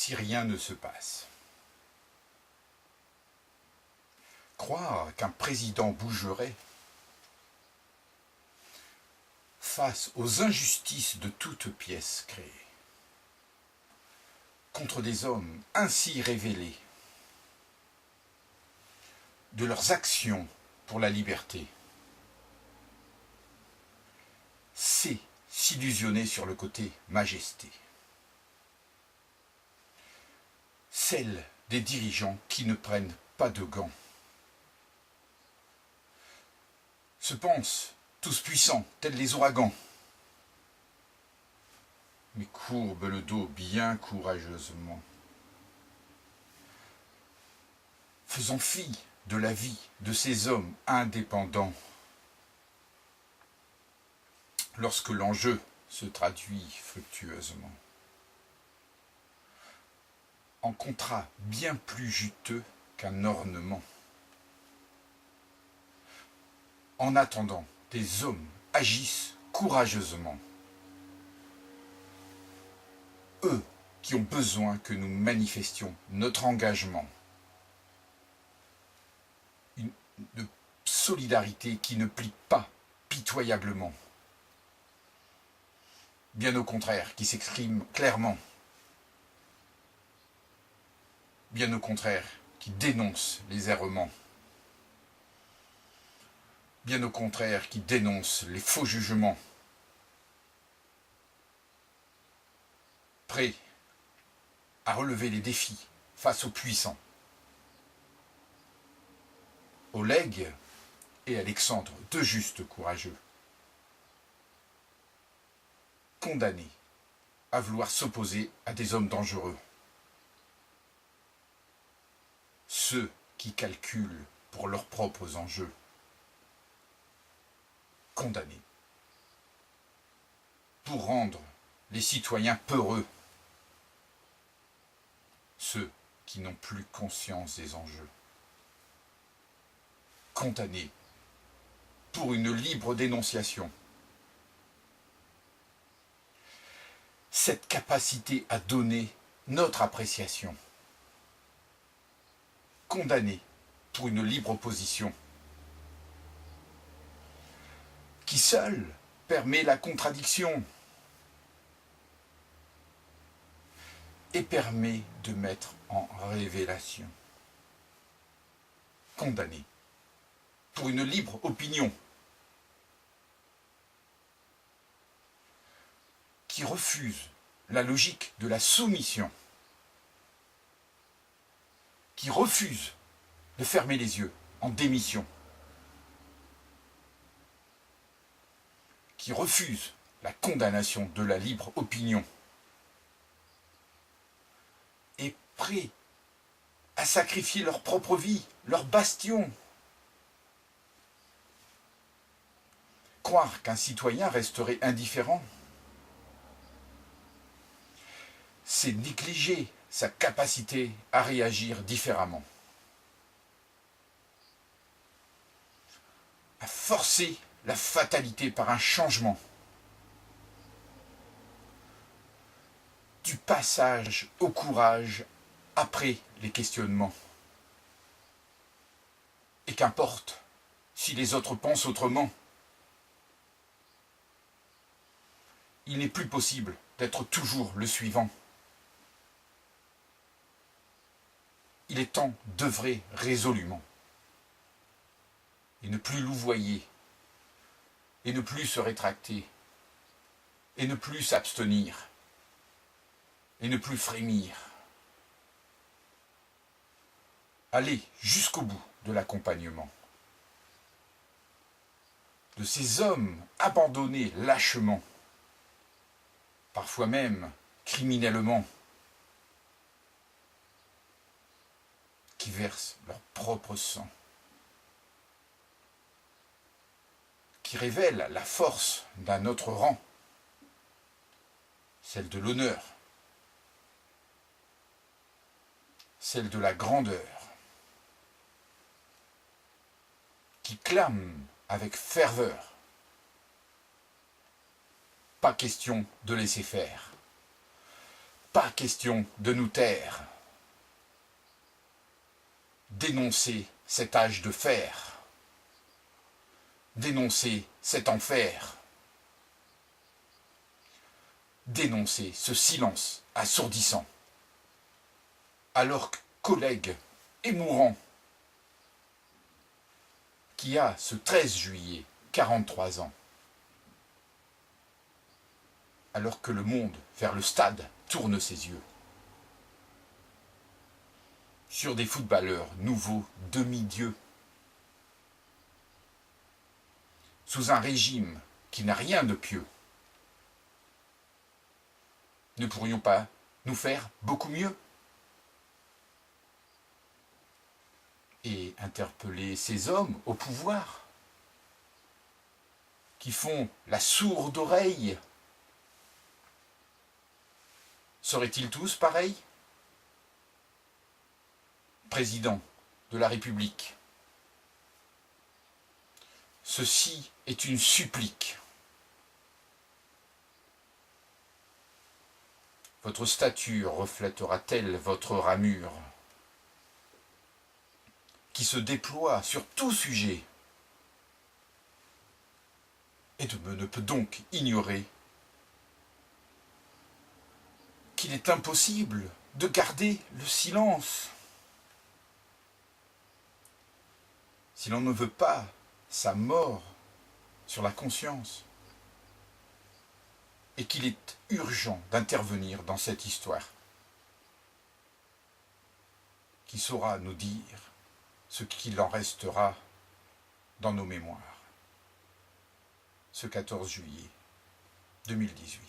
si rien ne se passe. Croire qu'un président bougerait face aux injustices de toute pièce créée, contre des hommes ainsi révélés de leurs actions pour la liberté, c'est s'illusionner sur le côté majesté. Celle des dirigeants qui ne prennent pas de gants, se pensent tous puissants, tels les ouragans, mais courbent le dos bien courageusement, faisant fi de la vie de ces hommes indépendants, lorsque l'enjeu se traduit fructueusement, en contrat bien plus juteux qu'un ornement. En attendant, des hommes agissent courageusement. Eux qui ont besoin que nous manifestions notre engagement. Une solidarité qui ne plie pas pitoyablement. Bien au contraire, qui s'exprime clairement. Bien au contraire, qui dénonce les errements. Bien au contraire, qui dénonce les faux jugements. Prêt à relever les défis face aux puissants. Oleg et Alexandre, deux justes courageux, condamnés à vouloir s'opposer à des hommes dangereux. Ceux qui calculent pour leurs propres enjeux. Condamnés pour rendre les citoyens peureux. Ceux qui n'ont plus conscience des enjeux. Condamnés pour une libre dénonciation. Cette capacité à donner notre appréciation. Condamnés pour une libre opposition. Qui seul permet la contradiction et permet de mettre en révélation. Condamné pour une libre opinion qui refuse la logique de la soumission, qui refuse de fermer les yeux en démission, qui refusent la condamnation de la libre opinion, et prêts à sacrifier leur propre vie, leur bastion. Croire qu'un citoyen resterait indifférent, c'est négliger sa capacité à réagir différemment, à forcer la fatalité par un changement, du passage au courage après les questionnements. Et qu'importe si les autres pensent autrement, il n'est plus possible d'être toujours le suivant. Il est temps d'œuvrer résolument et ne plus louvoyer, et ne plus se rétracter, et ne plus s'abstenir, et ne plus frémir. Aller jusqu'au bout de l'accompagnement de ces hommes abandonnés lâchement, parfois même criminellement, qui versent leur propre sang, qui révèlent la force d'un autre rang, celle de l'honneur, celle de la grandeur, qui clament avec ferveur. Pas question de laisser faire. pas question de nous taire. Dénoncer cet âge de fer. Dénoncer cet enfer. Dénoncer ce silence assourdissant. Alors que collègue et mourant, qui a ce 13 juillet 43 ans, alors que le monde vers le stade tourne ses yeux, sur des footballeurs nouveaux demi-dieux, sous un régime qui n'a rien de pieux, ne pourrions pas nous faire beaucoup mieux? Et interpeller ces hommes au pouvoir, qui font la sourde oreille. Seraient-ils tous pareils? Président de la République, ceci est une supplique. Votre stature reflètera-t-elle votre ramure, qui se déploie sur tout sujet, et ne peut donc ignorer qu'il est impossible de garder le silence. Si l'on ne veut pas sa mort sur la conscience, et qu'il est urgent d'intervenir dans cette histoire, qui saura nous dire ce qu'il en restera dans nos mémoires, ce 14 juillet 2018.